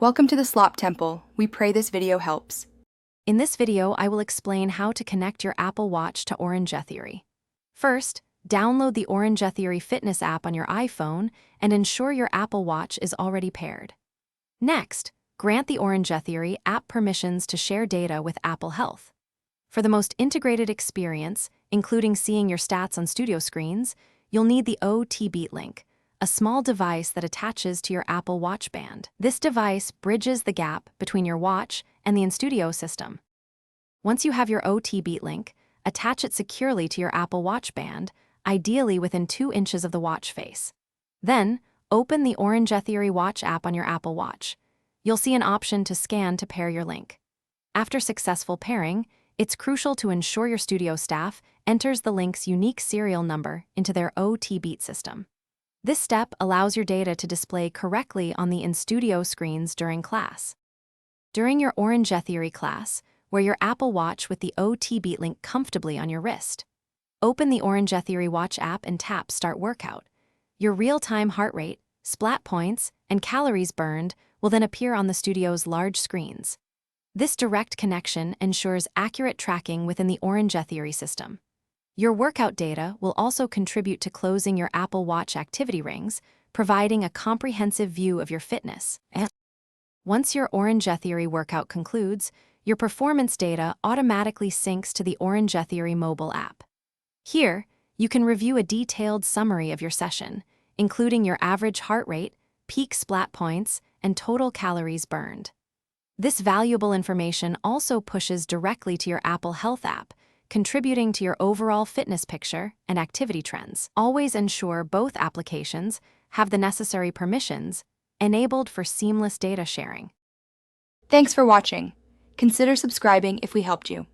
Welcome to the Slop Temple. We pray this video helps. In this video, I will explain how to connect your Apple Watch to Orangetheory. First, download the Orangetheory Fitness app on your iPhone and ensure your Apple Watch is already paired. Next, grant the Orangetheory app permissions to share data with Apple Health. For the most integrated experience, including seeing your stats on studio screens, you'll need the OT Beat link, a small device that attaches to your Apple Watch band. This device bridges the gap between your watch and the in-studio system. Once you have your OT Beat link, attach it securely to your Apple Watch band, ideally within 2 inches of the watch face. Then, open the Orangetheory Watch app on your Apple Watch. You'll see an option to scan to pair your link. After successful pairing, it's crucial to ensure your studio staff enters the link's unique serial number into their OT Beat system. This step allows your data to display correctly on the in-studio screens during class. During your Orangetheory class, wear your Apple Watch with the OT Beat link comfortably on your wrist. Open the Orangetheory Watch app and tap Start Workout. Your real-time heart rate, splat points, and calories burned will then appear on the studio's large screens. This direct connection ensures accurate tracking within the Orangetheory system. Your workout data will also contribute to closing your Apple Watch activity rings, providing a comprehensive view of your fitness. Once your Orangetheory workout concludes, your performance data automatically syncs to the Orangetheory mobile app. Here, you can review a detailed summary of your session, including your average heart rate, peak splat points, and total calories burned. This valuable information also pushes directly to your Apple Health app, contributing to your overall fitness picture and activity trends. Always ensure both applications have the necessary permissions enabled for seamless data sharing. Thanks for watching. Consider subscribing if we helped you.